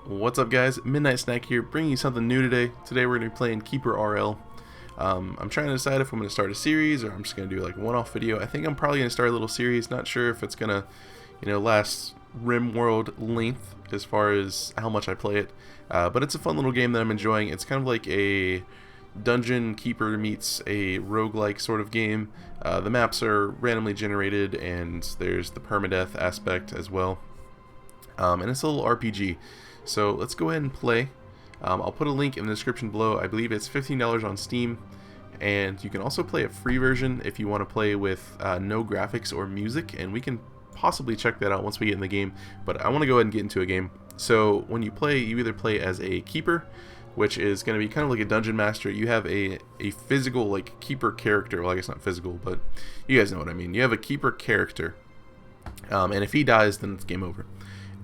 What's up, guys? Midnight Snack here, bringing you something new today. Today we're going to be playing KeeperRL. I'm trying to decide if I'm going to start a series or I'm just going to do like a one-off video. I think I'm probably going to start a little series. Not sure if it's going to, last RimWorld length as far as how much I play it. But it's a fun little game that I'm enjoying. It's kind of like a dungeon keeper meets a roguelike sort of game. The maps are randomly generated and there's the permadeath aspect as well. And it's a little RPG. So let's go ahead and play. I'll put a link in the description below. I believe it's $15 on Steam, and you can also play a free version if you want to play with no graphics or music, and we can possibly check that out once we get in the game. But I want to go ahead and get into a game. So when you play, you either play as a keeper, which is going to be kind of like a dungeon master. You have a physical like keeper character. Well, I guess not physical, but you guys know what I mean. You have a keeper character, and if he dies, then it's game over.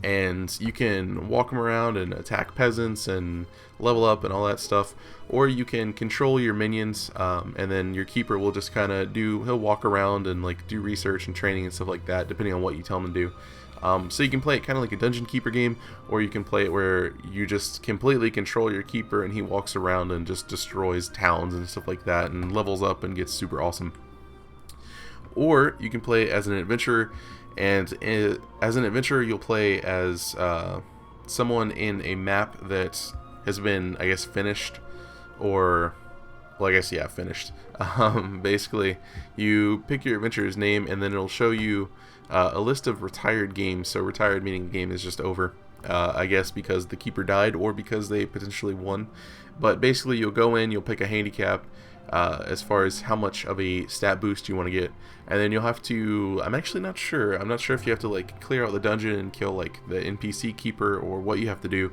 And you can walk him around and attack peasants and level up and all that stuff, or you can control your minions, and then your keeper will just kind of he'll walk around and like do research and training and stuff like that, depending on what you tell him to do. So you can play it kind of like a dungeon keeper game, or you can play it where you just completely control your keeper and he walks around and just destroys towns and stuff like that and levels up and gets super awesome. Or you can play as an adventurer, and as an adventurer you'll play as someone in a map that has been, I guess, finished, or, well, I guess, yeah, finished. Basically, you pick your adventurer's name, and then it'll show you a list of retired games. So retired meaning the game is just over, I guess because the keeper died or because they potentially won. But basically, you'll go in, you'll pick a handicap, as far as how much of a stat boost you want to get, and then you'll have to, I'm actually not sure, I'm not sure if you have to like clear out the dungeon and kill like the NPC keeper or what you have to do.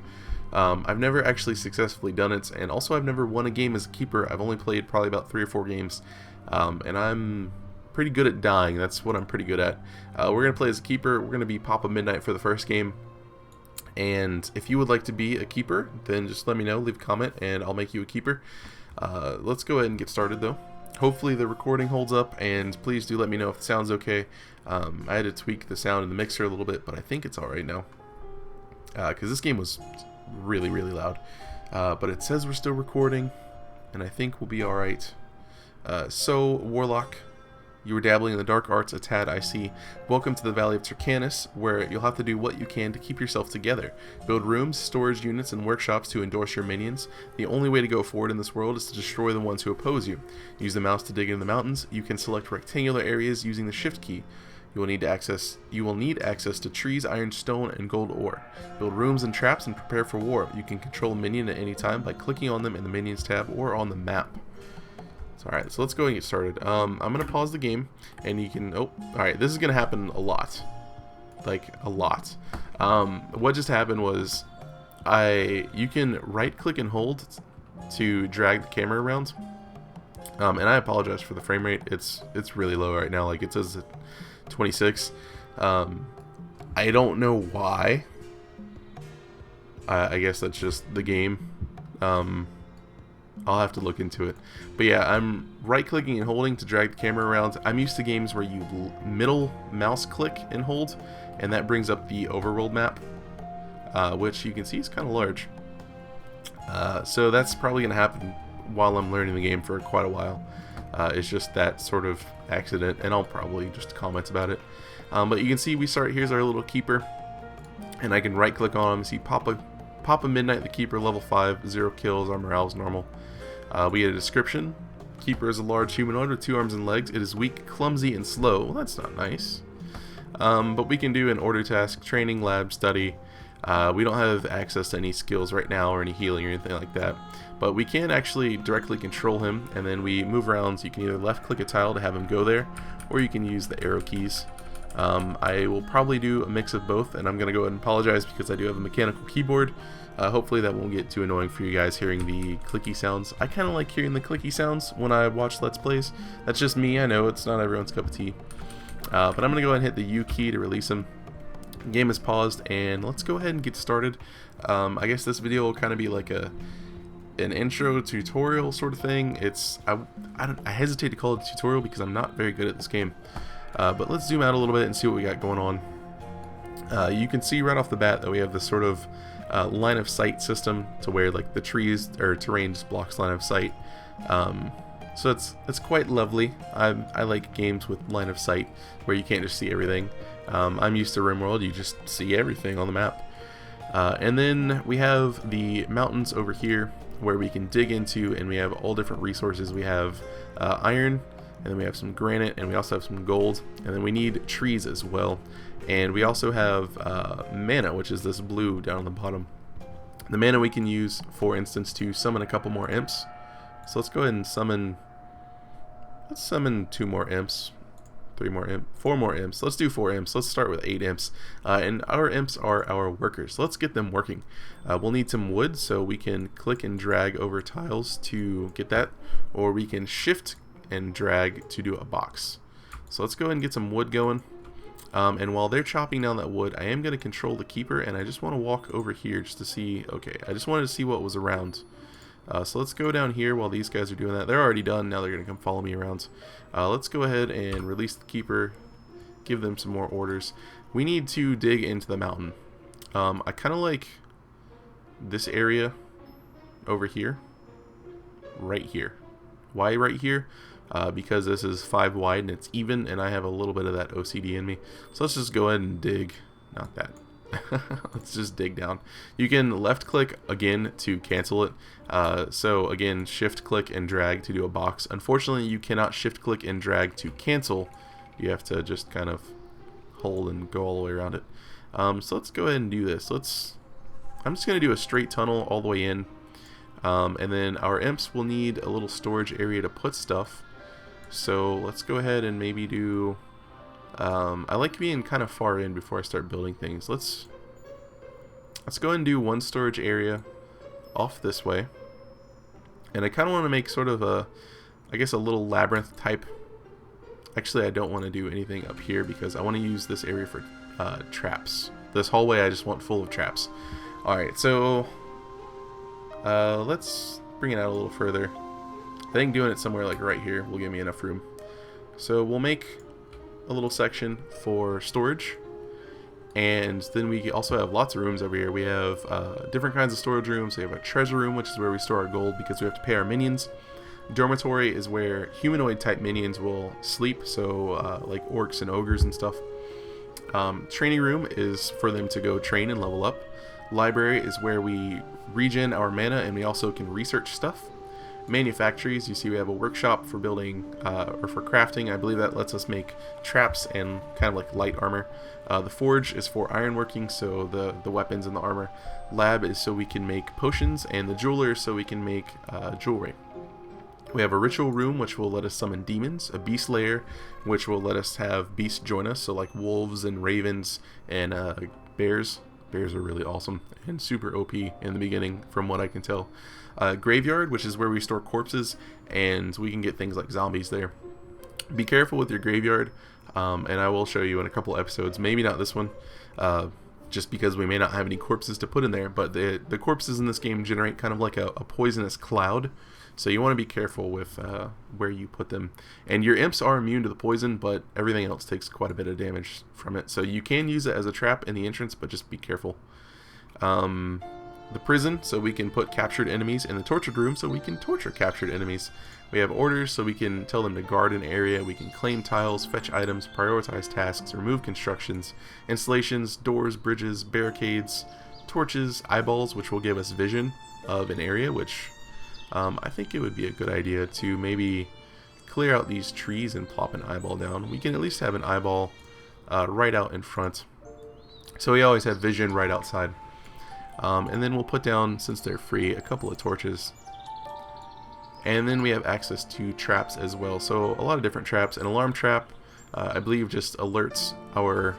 I've never actually successfully done it, and also I've never won a game as a keeper. I've only played probably about 3 or 4 games, and I'm pretty good at dying. That's what I'm pretty good at. We're going to play as a keeper. We're going to be Papa Midnight for the first game. And if you would like to be a keeper, then just let me know, leave a comment, and I'll make you a keeper. Let's go ahead and get started though. Hopefully the recording holds up, and please do let me know if it sounds okay. I had to tweak the sound in the mixer a little bit, but I think it's alright now. Because this game was really, really loud. But it says we're still recording, and I think we'll be alright. So, Warlock, you were dabbling in the dark arts a tad, I see. Welcome to the Valley of Turcanus, where you'll have to do what you can to keep yourself together. Build rooms, storage units, and workshops to endorse your minions. The only way to go forward in this world is to destroy the ones who oppose you. Use the mouse to dig into the mountains. You can select rectangular areas using the shift key. You will need access to trees, iron, stone, and gold ore. Build rooms and traps and prepare for war. You can control a minion at any time by clicking on them in the minions tab or on the map. Alright, so let's go and get started. I'm going to pause the game, and you can... Oh, alright, this is going to happen a lot. Like, a lot. What just happened was, you can right-click and hold to drag the camera around. And I apologize for the frame rate. It's really low right now. Like, it says 26. I don't know why. I guess that's just the game. I'll have to look into it. But yeah, I'm right-clicking and holding to drag the camera around. I'm used to games where you middle mouse click and hold, and that brings up the overworld map, which you can see is kind of large. So that's probably going to happen while I'm learning the game for quite a while. It's just that sort of accident, and I'll probably just comment about it. But you can see here's our little keeper, and I can right-click on him and see Papa Midnight, the keeper, level 5, 0 kills, our morale's normal. We get a description. Keeper is a large humanoid with 2 arms and legs. It is weak, clumsy, and slow. Well, that's not nice. But we can do an order task, training, lab, study. We don't have access to any skills right now or any healing or anything like that. But we can actually directly control him, and then we move around. So you can either left-click a tile to have him go there, or you can use the arrow keys. I will probably do a mix of both, and I'm going to go ahead and apologize because I do have a mechanical keyboard. Hopefully that won't get too annoying for you guys hearing the clicky sounds. I kind of like hearing the clicky sounds when I watch Let's Plays. That's just me, I know it's not everyone's cup of tea. But I'm going to go ahead and hit the U key to release him. The game is paused, and let's go ahead and get started. I guess this video will kind of be like an intro tutorial sort of thing. I hesitate to call it a tutorial because I'm not very good at this game. But let's zoom out a little bit and see what we got going on. You can see right off the bat that we have this sort of line of sight system to where like the trees or terrain just blocks line of sight. So it's quite lovely. I like games with line of sight where you can't just see everything. I'm used to RimWorld, you just see everything on the map. And then we have the mountains over here where we can dig into, and we have all different resources. We have iron, and then we have some granite, and we also have some gold, and then we need trees as well. And we also have mana, which is this blue down on the bottom. The mana we can use, for instance, to summon a couple more imps. So let's go ahead and summon, let's summon 2 more imps, 3 more imps, 4 more imps. Let's do 4 imps. Let's start with 8 imps. And our imps are our workers. Let's get them working. We'll need some wood, so we can click and drag over tiles to get that, or we can shift and drag to do a box. So let's go ahead and get some wood going. And while they're chopping down that wood, I am going to control the keeper, and I just want to walk over here just to see, okay, I just wanted to see what was around. So let's go down here while these guys are doing that. They're already done, now they're going to come follow me around. Let's go ahead and release the keeper, give them some more orders. We need to dig into the mountain. I kind of like this area over here, right here. Why right here? Because this is 5 wide and it's even, and I have a little bit of that OCD in me. So let's just go ahead and dig. Not that. Let's just dig down. You can left click again to cancel it. So again, shift click and drag to do a box. Unfortunately, you cannot shift click and drag to cancel. You have to just kind of hold and go all the way around it. So let's go ahead and do this. I'm just going to do a straight tunnel all the way in. And then our imps will need a little storage area to put stuff. So let's go ahead and maybe do... I like being kind of far in before I start building things. Let's go ahead and do 1 storage area off this way. And I kind of want to make sort of a, I guess, a little labyrinth type. Actually, I don't want to do anything up here because I want to use this area for traps. This hallway I just want full of traps. Alright, so let's bring it out a little further. I think doing it somewhere like right here will give me enough room. So we'll make a little section for storage, and then we also have lots of rooms over here. We have different kinds of storage rooms. We have a treasure room, which is where we store our gold because we have to pay our minions. Dormitory is where humanoid type minions will sleep, so like orcs and ogres and stuff. Training room is for them to go train and level up. Library is where we regen our mana and we also can research stuff. Manufactories, you see we have a workshop for building or for crafting. I believe that lets us make traps and kind of like light armor. The forge is for ironworking, so the weapons and the armor. Lab is so we can make potions, and the jeweler is so we can make jewelry. We have a ritual room which will let us summon demons, a beast lair which will let us have beasts join us, so like wolves and ravens and bears. Bears are really awesome and super OP in the beginning from what I can tell. Graveyard, which is where we store corpses, and we can get things like zombies there. Be careful with your graveyard, and I will show you in a couple episodes, maybe not this one, just because we may not have any corpses to put in there, but the corpses in this game generate kind of like a poisonous cloud, so you want to be careful with where you put them. And your imps are immune to the poison, but everything else takes quite a bit of damage from it, so you can use it as a trap in the entrance, but just be careful. The prison, so we can put captured enemies, in the tortured room, so we can torture captured enemies. We have orders, so we can tell them to guard an area. We can claim tiles, fetch items, prioritize tasks, remove constructions, installations, doors, bridges, barricades, torches, eyeballs, which will give us vision of an area, which I think it would be a good idea to maybe clear out these trees and plop an eyeball down. We can at least have an eyeball right out in front, so we always have vision right outside. And then we'll put down, since they're free, a couple of torches. And then we have access to traps as well. So a lot of different traps. An alarm trap, I believe, just alerts our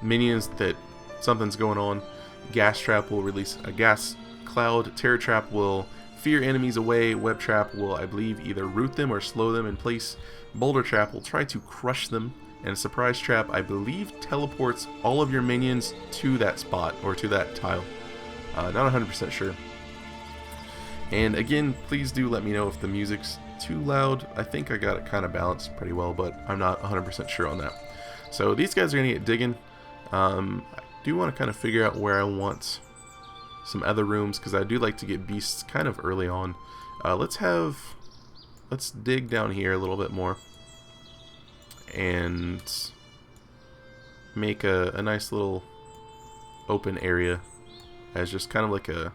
minions that something's going on. Gas trap will release a gas cloud. Terror trap will fear enemies away. Web trap will, I believe, either root them or slow them in place. Boulder trap will try to crush them. And surprise trap, I believe, teleports all of your minions to that spot or to that tile. Not 100% sure. And again, please do let me know if the music's too loud. I think I got it kind of balanced pretty well, but I'm not 100% sure on that. So these guys are going to get digging. do want to kind of figure out where I want some other rooms, because I do like to get beasts kind of early on. Let's dig down here a little bit more and make a nice little open area as just kind of like a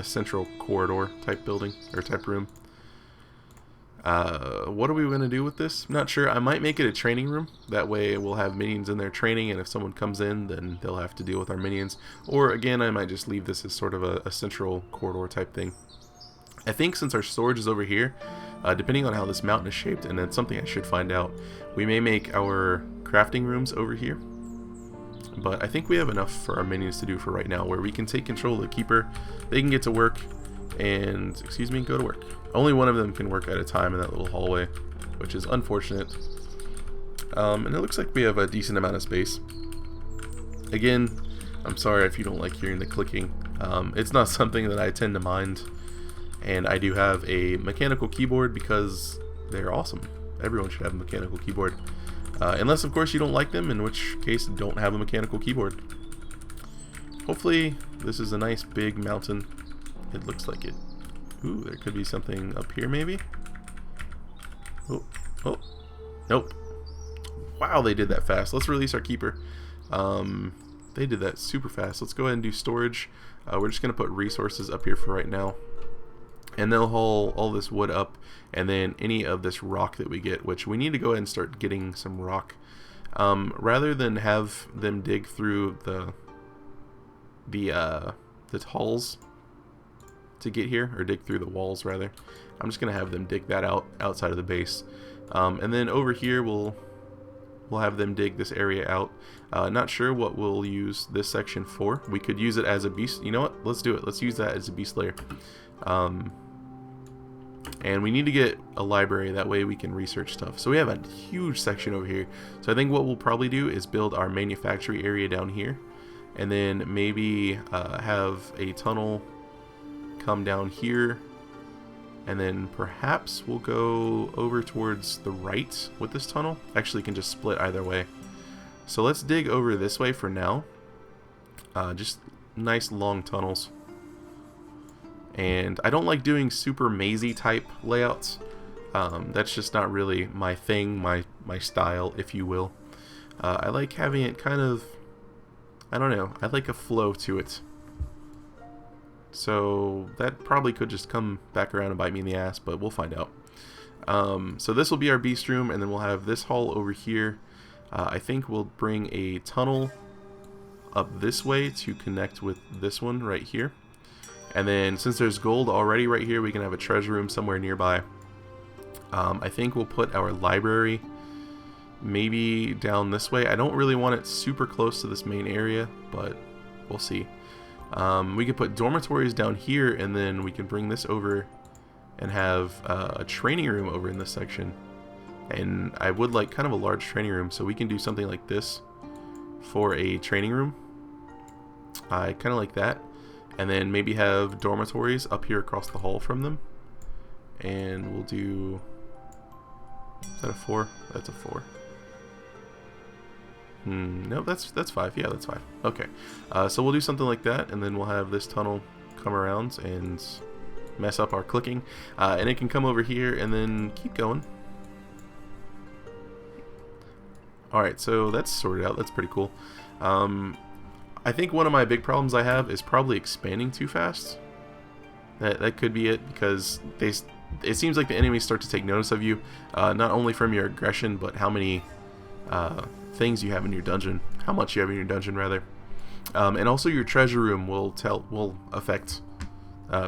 central corridor type building or type room. What are we going to do with this? I'm not sure. I might make it a training room. That way we'll have minions in there training, and if someone comes in, then they'll have to deal with our minions. Or again, I might just leave this as sort of a central corridor type thing. I think since our storage is over here, depending on how this mountain is shaped, and that's something I should find out, we may make our crafting rooms over here. But I think we have enough for our minions to do for right now, where we can take control of the keeper. They can get to work and, excuse me, go to work. Only one of them can work at a time in that little hallway, which is unfortunate. And it looks like we have a decent amount of space. Again, I'm sorry if you don't like hearing the clicking. It's not something that I tend to mind. And I do have a mechanical keyboard because they're awesome. Everyone should have a mechanical keyboard. Unless, of course, you don't like them, in which case, don't have a mechanical keyboard. Hopefully, this is a nice big mountain. It looks like it. Ooh, there could be something up here, maybe? Oh, nope. Wow, they did that fast. Let's release our keeper. They did that super fast. Let's go ahead and do storage. We're just going to put resources up here for right now. And they'll haul all this wood up, and then any of this rock that we get, which we need to go ahead and start getting some rock. Rather than have them dig through the halls to get here, or dig through the walls rather, I'm just gonna have them dig that out outside of the base. And then over here we'll have them dig this area out. Not sure what we'll use this section for. We could use it as a beast. You know what? Let's do it. Let's use that as a beast layer. And we need to get a library, that way we can research stuff. So we have a huge section over here. So I think what we'll probably do is build our manufacturing area down here, and then maybe have a tunnel come down here, and then perhaps we'll go over towards the right with this tunnel. Actually, can just split either way. So let's dig over this way for now. Just nice long tunnels. And I don't like doing super mazy type layouts. That's just not really my thing, my style, if you will. I like having it kind of, I don't know, I like a flow to it. So that probably could just come back around and bite me in the ass, but we'll find out. So this will be our beast room, and then we'll have this hall over here. I think we'll bring a tunnel up this way to connect with this one right here. And then since there's gold already right here, we can have a treasure room somewhere nearby. I think we'll put our library maybe down this way. I don't really want it super close to this main area, but we'll see. We could put dormitories down here, and then we can bring this over and have a training room over in this section. And I would like kind of a large training room, so we can do something like this for a training room. I kind of like that. And then maybe have dormitories up here across the hall from them. And we'll do... Is that a 4? That's a 4. No, that's 5. Yeah, that's 5. Okay. So we'll do something like that, and then we'll have this tunnel come around and mess up our clicking. And it can come over here and then keep going. Alright, so that's sorted out. That's pretty cool. I think one of my big problems I have is probably expanding too fast. That could be it, because it seems like the enemies start to take notice of you, not only from your aggression, but how many things you have in your dungeon, how much you have in your dungeon rather, and also your treasure room will affect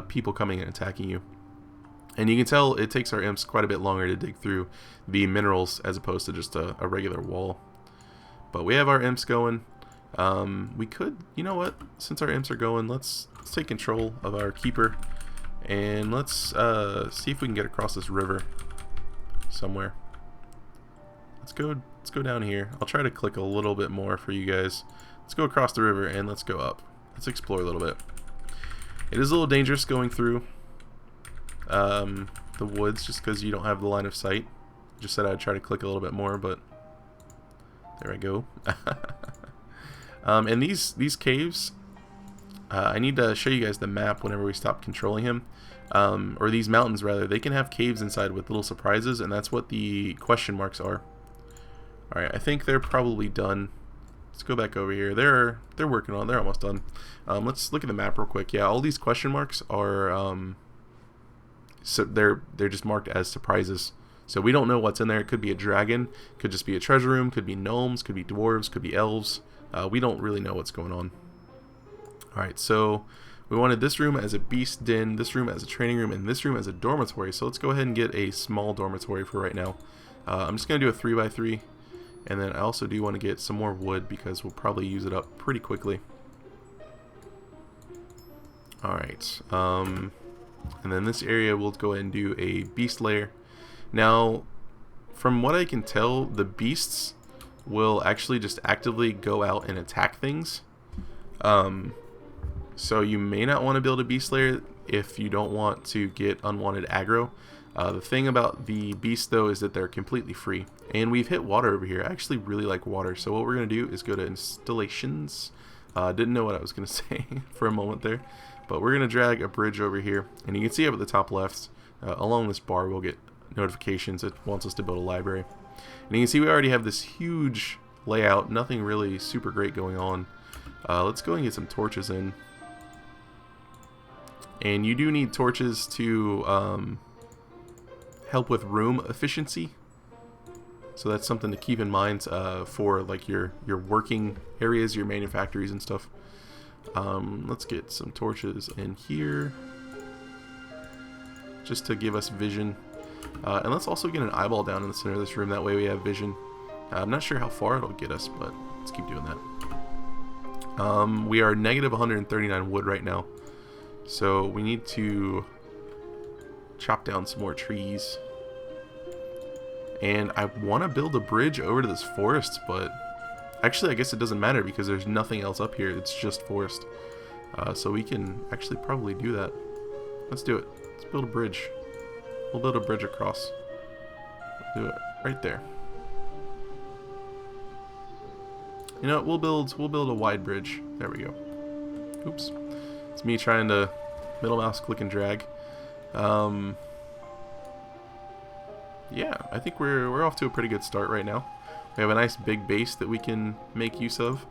people coming and attacking you. And you can tell it takes our imps quite a bit longer to dig through the minerals as opposed to just a regular wall. But we have our imps going. We could, you know what, since our imps are going, let's take control of our keeper, and let's see if we can get across this river somewhere. Let's go down here. I'll try to click a little bit more for you guys. Let's go across the river and let's go up. Let's explore a little bit. It is a little dangerous going through the woods just because you don't have the line of sight. Just said I'd try to click a little bit more, but there I go. And these caves, I need to show you guys the map whenever we stop controlling him. Or these mountains rather, they can have caves inside with little surprises, and that's what the question marks are. Alright, I think they're probably done. Let's go back over here. They're working on it. They're almost done. Let's look at the map real quick. Yeah, all these question marks are so they're just marked as surprises. So we don't know what's in there. It could be a dragon, could just be a treasure room, could be gnomes, could be dwarves, could be elves. We don't really know what's going on. Alright, so we wanted this room as a beast den, this room as a training room, and this room as a dormitory. So let's go ahead and get a small dormitory for right now. I'm just going to do a 3x3. And then I also do want to get some more wood because we'll probably use it up pretty quickly. Alright. And then this area we'll go ahead and do a beast lair. Now, from what I can tell, the beasts will actually just actively go out and attack things. So you may not want to build a beast lair if you don't want to get unwanted aggro. The thing about the beasts though is that they're completely free. And we've hit water over here. I actually really like water. So what we're going to do is go to installations. Didn't know what I was going to say for a moment there. But we're going to drag a bridge over here. And you can see up at the top left, along this bar, we'll get notifications. It wants us to build a library. And you can see we already have this huge layout. Nothing really super great going on. Let's go and get some torches in. And you do need torches to help with room efficiency. So that's something to keep in mind for like your working areas, your manufactories and stuff. Let's get some torches in here just to give us vision. And let's also get an eyeball down in the center of this room. That way we have vision. I'm not sure how far it'll get us, but let's keep doing that. We are negative 139 wood right now. So we need to chop down some more trees. And I want to build a bridge over to this forest, but actually I guess it doesn't matter because there's nothing else up here. It's just forest. So we can actually probably do that. Let's do it. Let's build a bridge. We'll build a bridge across. We'll do it right there. You know what? We'll build a wide bridge. There we go. Oops. It's me trying to middle mouse click and drag. Yeah, I think we're off to a pretty good start right now. We have a nice big base that we can make use of.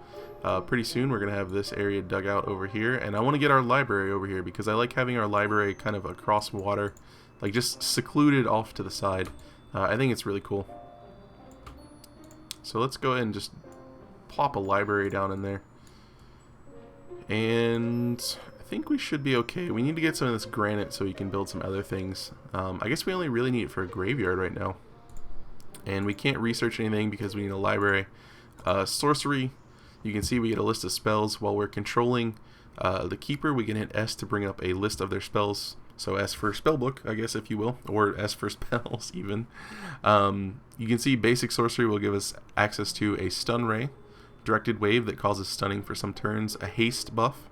Pretty soon we're going to have this area dug out over here, and I want to get our library over here because I like having our library kind of across water, like just secluded off to the side. I think it's really cool. So let's go ahead and just plop a library down in there. And I think we should be okay. We need to get some of this granite so we can build some other things. I guess we only really need it for a graveyard right now. And we can't research anything because we need a library. Sorcery, you can see we get a list of spells. While we're controlling the keeper, we can hit S to bring up a list of their spells. So S for spellbook, I guess, if you will, or S for spells even. You can see basic sorcery will give us access to a stun ray, directed wave that causes stunning for some turns, a haste buff,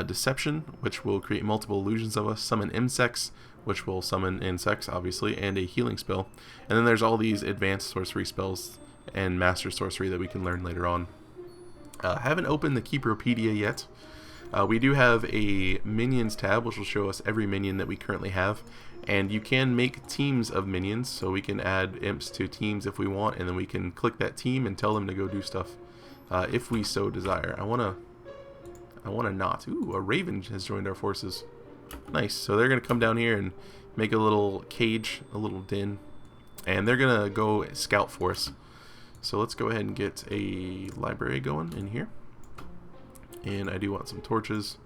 deception, which will create multiple illusions of us, summon insects, which will summon insects, obviously, and a healing spell. And then there's all these advanced sorcery spells and master sorcery that we can learn later on. Haven't opened the Keeperopedia yet. We do have a minions tab, which will show us every minion that we currently have. And you can make teams of minions, so we can add imps to teams if we want, and then we can click that team and tell them to go do stuff if we so desire. I wanna not. Ooh, a raven has joined our forces. Nice. So they're gonna come down here and make a little cage, a little den, and they're gonna go scout for us. So let's go ahead and get a library going in here. And I do want some torches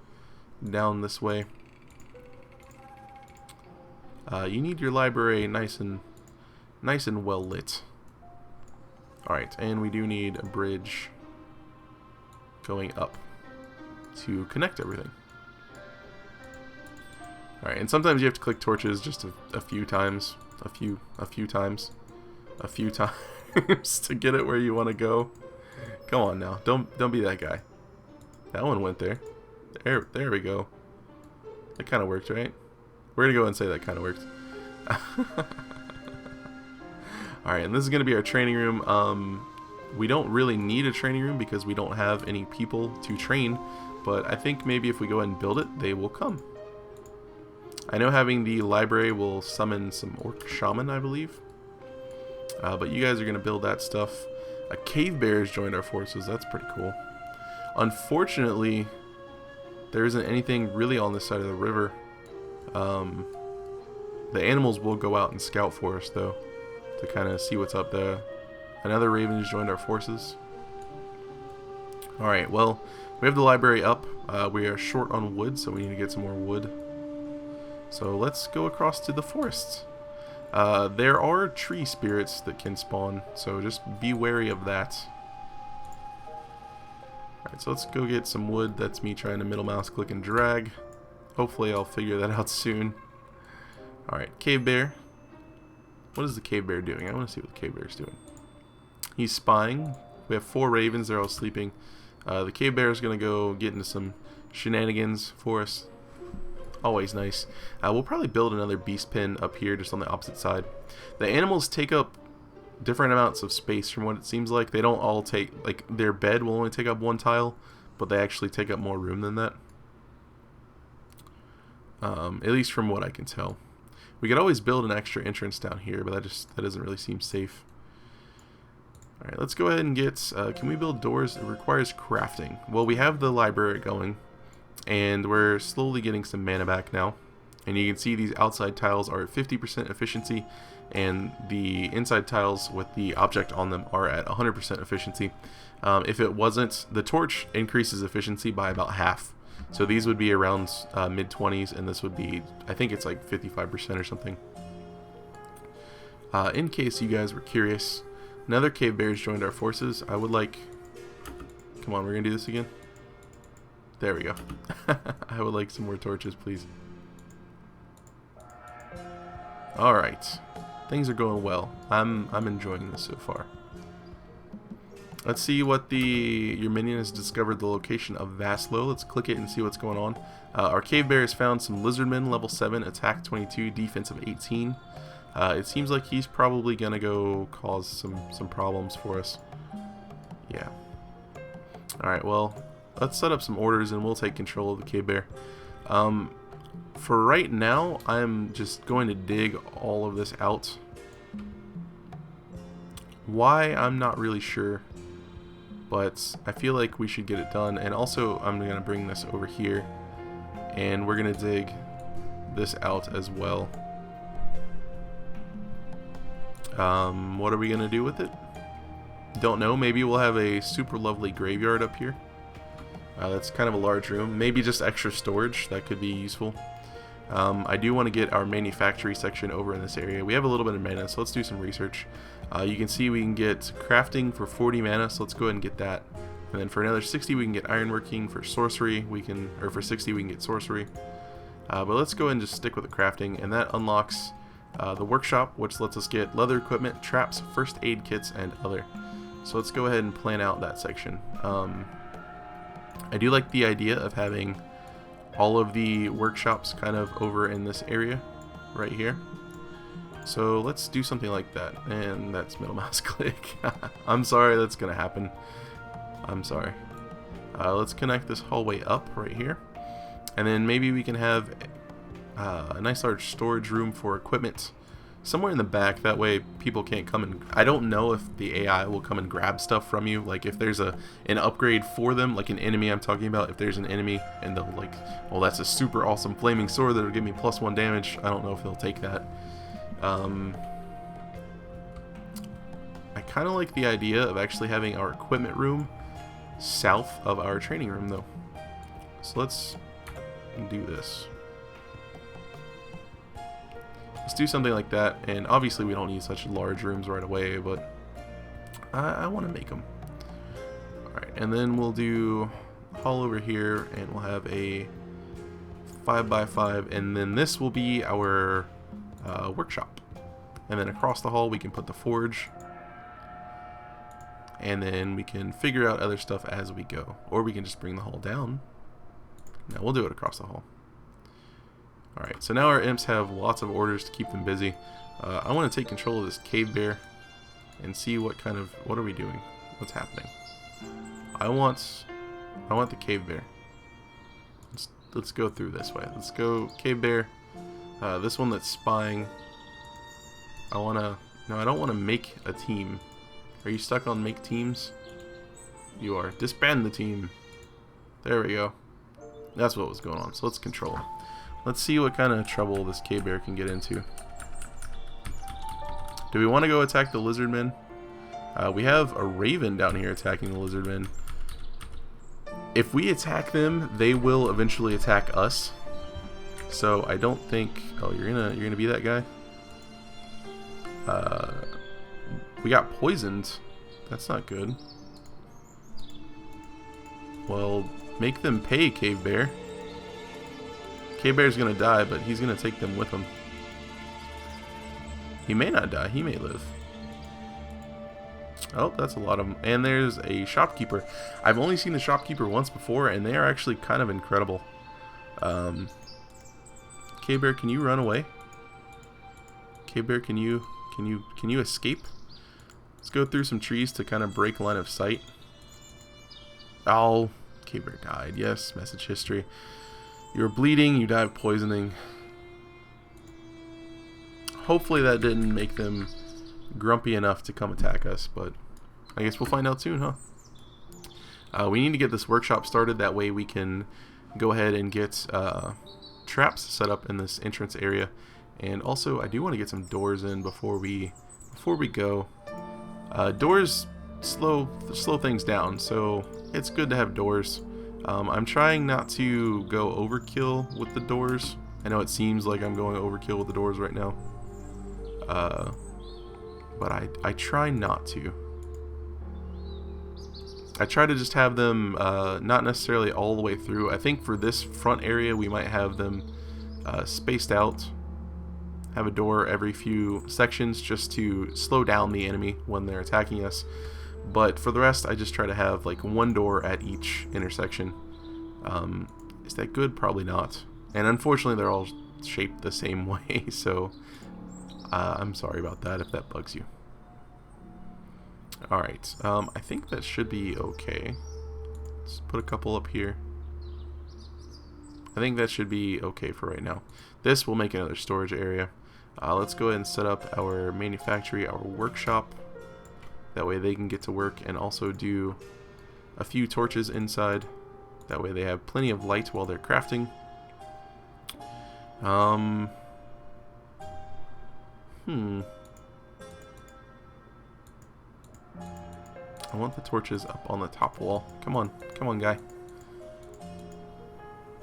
down this way. You need your library nice and well lit. Alright, and we do need a bridge going up to connect everything. Alright, and sometimes you have to click torches just a few times. A few times to get it where you want to go. Come on now, don't be that guy. That one went there. There we go. That kind of worked, right? We're gonna go and say that kind of worked. Alright, and this is gonna be our training room. We don't really need a training room because we don't have any people to train, but I think maybe if we go ahead and build it, they will come. I know having the library will summon some orc shaman, I believe. But you guys are going to build that stuff. A cave bear has joined our forces. That's pretty cool. Unfortunately, there isn't anything really on this side of the river. The animals will go out and scout for us, though, to kind of see what's up there. Another raven has joined our forces. Alright, well, we have the library up. We are short on wood, so we need to get some more wood. So let's go across to the forests. There are tree spirits that can spawn, so just be wary of that. Alright, so let's go get some wood. That's me trying to middle mouse click and drag. Hopefully I'll figure that out soon. Alright, cave bear. What is the cave bear doing? I want to see what the cave bear is doing. He's spying. We have 4 ravens. They're all sleeping. The cave bear is going to go get into some shenanigans for us. Always nice. We'll probably build another beast pen up here just on the opposite side. The animals take up different amounts of space from what it seems like. They don't all take, like, their bed will only take up 1 tile, but they actually take up more room than that. At least from what I can tell. We could always build an extra entrance down here, but that doesn't really seem safe. Alright, let's go ahead and get, can we build doors? It requires crafting. Well, we have the library going, and we're slowly getting some mana back now. And you can see these outside tiles are at 50% efficiency, and the inside tiles with the object on them are at 100% efficiency. If it wasn't, the torch increases efficiency by about half. So these would be around mid-20s, and this would be, I think it's like 55% or something. In case you guys were curious, another cave bear has joined our forces. I would like... Come on, we're going to do this again? There we go. I would like some more torches, please. Alright. Things are going well. I'm enjoying this so far. Let's see what your minion has discovered the location of Vaslo. Let's click it and see what's going on. Our cave bear has found some lizardmen, level 7, attack 22, defense of 18. It seems like he's probably gonna go cause some problems for us. Yeah. Alright, well, let's set up some orders and we'll take control of the cave bear. For right now, I'm just going to dig all of this out. Why, I'm not really sure. But I feel like we should get it done. And also, I'm going to bring this over here. And we're going to dig this out as well. What are we going to do with it? Don't know. Maybe we'll have a super lovely graveyard up here. That's kind of a large room. Maybe just extra storage. That could be useful. I do want to get our manufactory section over in this area. We have a little bit of mana, so let's do some research. You can see we can get crafting for 40 mana, so let's go ahead and get that. And then for another 60 we can get ironworking. For sorcery or for 60 we can get sorcery. But let's go ahead and just stick with the crafting, and that unlocks the workshop, which lets us get leather equipment, traps, first aid kits, and other. So let's go ahead and plan out that section. I do like the idea of having all of the workshops kind of over in this area right here. So let's do something like that. And that's middle mouse click. I'm sorry that's gonna happen. I'm sorry. Let's connect this hallway up right here. And then maybe we can have a nice large storage room for equipment somewhere in the back. That way people can't come and... I don't know if the AI will come and grab stuff from you. Like if there's an upgrade for them, like an enemy I'm talking about. If there's an enemy and they'll like, well, that's a super awesome flaming sword that'll give me +1 damage. I don't know if they'll take that. I kind of like the idea of actually having our equipment room south of our training room though. So let's do this. Let's do something like that, and obviously we don't need such large rooms right away, but I want to make them. Alright, and then we'll do a hall over here, and we'll have a 5x5, and then this will be our workshop. And then across the hall we can put the forge, and then we can figure out other stuff as we go. Or we can just bring the hall down. No, we'll do it across the hall. Alright, so now our imps have lots of orders to keep them busy. I want to take control of this cave bear and see what are we doing? What's happening? I want the cave bear. Let's go through this way. Let's go cave bear. This one that's spying. No, I don't want to make a team. Are you stuck on make teams? You are. Disband the team. There we go. That's what was going on. So let's control him. Let's see what kind of trouble this cave bear can get into. Do we want to go attack the lizardmen? We have a raven down here attacking the lizardmen. If we attack them, they will eventually attack us. So I don't think. Oh, you're gonna be that guy. We got poisoned. That's not good. Well, make them pay, Cave Bear. Cave Bear's gonna die, but he's gonna take them with him. He may not die. He may live. Oh, that's a lot of them. And there's a shopkeeper. I've only seen the shopkeeper once before, and they are actually kind of incredible. Cave Bear, can you run away? Cave Bear, can you escape? Let's go through some trees to kind of break line of sight. Oh, Cave Bear died. Yes, message history. You were bleeding. You died of poisoning. Hopefully that didn't make them grumpy enough to come attack us, but I guess we'll find out soon, huh? We need to get this workshop started. That way we can go ahead and get traps set up in this entrance area. And also, I do want to get some doors in before we go. Doors slow things down, so it's good to have doors. I'm trying not to go overkill with the doors. I know it seems like I'm going overkill with the doors right now. But I try not to. I try to just have them not necessarily all the way through. I think for this front area we might have them spaced out. Have a door every few sections just to slow down the enemy when they're attacking us. But for the rest, I just try to have like one door at each intersection. Is that good? Probably not. And unfortunately, they're all shaped the same way, so I'm sorry about that if that bugs you. Alright, I think that should be okay. Let's put a couple up here. I think that should be okay for right now. This will make another storage area. Let's go ahead and set up our manufactory, our workshop. That way they can get to work and also do a few torches inside. That way they have plenty of light while they're crafting. I want the torches up on the top wall. Come on, guy.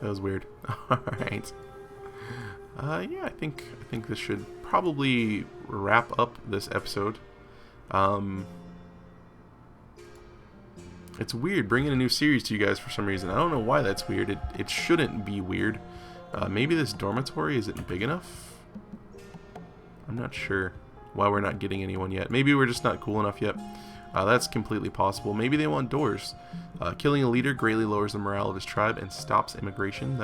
That was weird. Alright. Yeah, I think this should probably wrap up this episode. It's weird bringing a new series to you guys for some reason. I don't know why that's weird. It shouldn't be weird. Maybe this dormitory isn't big enough? I'm not sure why we're not getting anyone yet. Maybe we're just not cool enough yet. That's completely possible. Maybe they want doors. Killing a leader greatly lowers the morale of his tribe and stops immigration.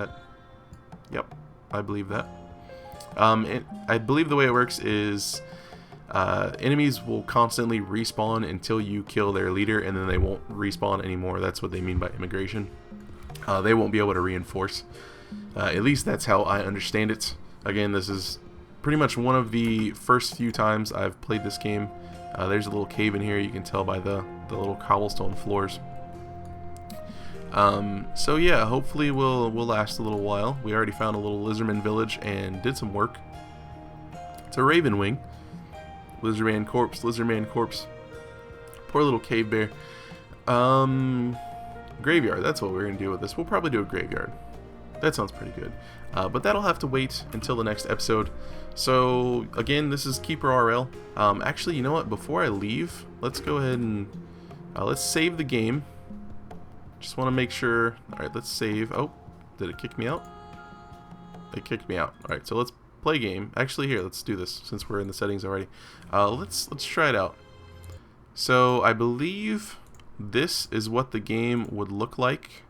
Yep, I believe that. I believe the way it works is enemies will constantly respawn until you kill their leader, and then they won't respawn anymore. That's what they mean by immigration. They won't be able to reinforce. At least that's how I understand it. Again, this is pretty much one of the first few times I've played this game. There's a little cave in here. You can tell by the little cobblestone floors. So yeah, hopefully we'll last a little while. We already found a little lizardman village and did some work. It's a raven wing. Lizardman corpse, lizardman corpse. Poor little cave bear. Graveyard, that's what we're gonna do with this. We'll probably do a graveyard. That sounds pretty good. But that'll have to wait until the next episode. So again, this is KeeperRL. Actually, you know what? Before I leave, let's go ahead and let's save the game. Just want to make sure. All right, let's save. Oh, did it kick me out? It kicked me out. All right, so let's play game. Actually, here, let's do this since we're in the settings already. Let's try it out. So I believe this is what the game would look like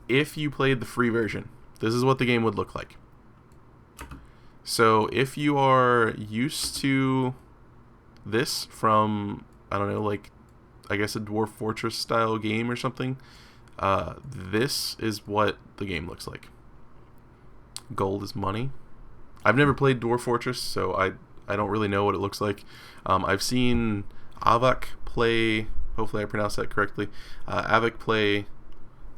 if you played the free version. This is what the game would look like. So if you are used to this from, I don't know, like I guess, a Dwarf Fortress style game or something. This is what the game looks like. Gold is money. I've never played Dwarf Fortress, so I don't really know what it looks like. I've seen Avak play, hopefully I pronounced that correctly, Avak play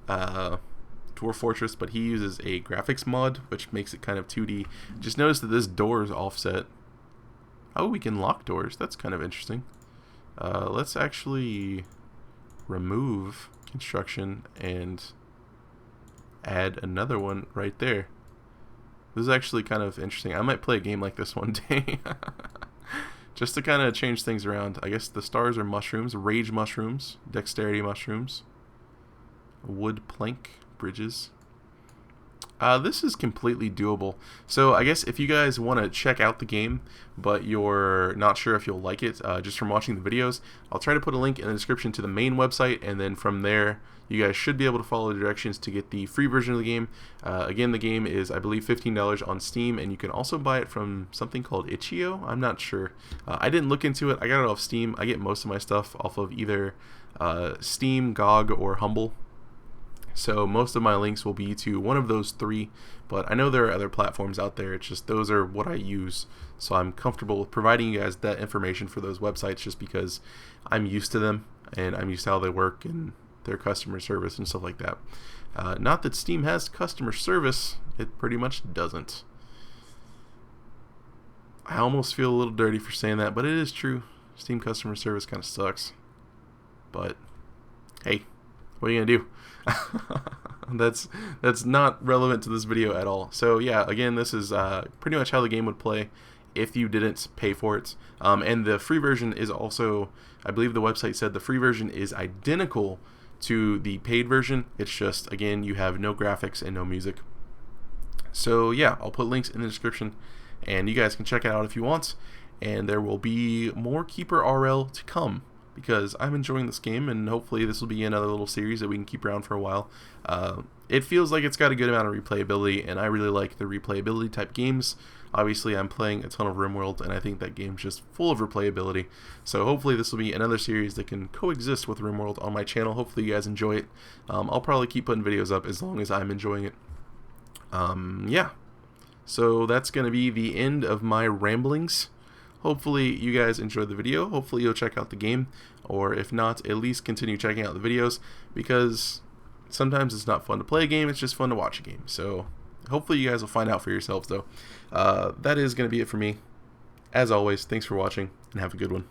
Dwarf Fortress, but he uses a graphics mod, which makes it kind of 2D. Just notice that this door is offset. Oh, we can lock doors. That's kind of interesting. Let's actually remove construction and add another one right there. This is actually kind of interesting. I might play a game like this one day. Just to kind of change things around. I guess the stars are mushrooms, rage mushrooms, dexterity mushrooms, wood plank bridges. This is completely doable. So I guess if you guys want to check out the game, but you're not sure if you'll like it, just from watching the videos, I'll try to put a link in the description to the main website, and then from there, you guys should be able to follow the directions to get the free version of the game. Again, the game is, I believe, $15 on Steam, and you can also buy it from something called Itch.io. I'm not sure. I didn't look into it. I got it off Steam. I get most of my stuff off of either Steam, GOG, or Humble. So most of my links will be to one of those three, but I know there are other platforms out there. It's just those are what I use, so I'm comfortable with providing you guys that information for those websites just because I'm used to them and I'm used to how they work and their customer service and stuff like that. Not that Steam has customer service, it pretty much doesn't. I almost feel a little dirty for saying that, but it is true. Steam customer service kind of sucks. But hey, what are you gonna do? That's not relevant to this video at all. So yeah, again, this is pretty much how the game would play if you didn't pay for it. And the free version is also, I believe the website said the free version is identical to the paid version. It's just, again, you have no graphics and no music. So yeah, I'll put links in the description and you guys can check it out if you want. And there will be more KeeperRL to come, because I'm enjoying this game, and hopefully this will be another little series that we can keep around for a while. It feels like it's got a good amount of replayability, and I really like the replayability type games. Obviously, I'm playing a ton of RimWorld, and I think that game's just full of replayability. So hopefully this will be another series that can coexist with RimWorld on my channel. Hopefully you guys enjoy it. I'll probably keep putting videos up as long as I'm enjoying it. Yeah. So that's going to be the end of my ramblings. Hopefully you guys enjoyed the video. Hopefully you'll check out the game, or if not, at least continue checking out the videos, because sometimes it's not fun to play a game, it's just fun to watch a game. So hopefully you guys will find out for yourselves though. That is going to be it for me. As always, thanks for watching, and have a good one.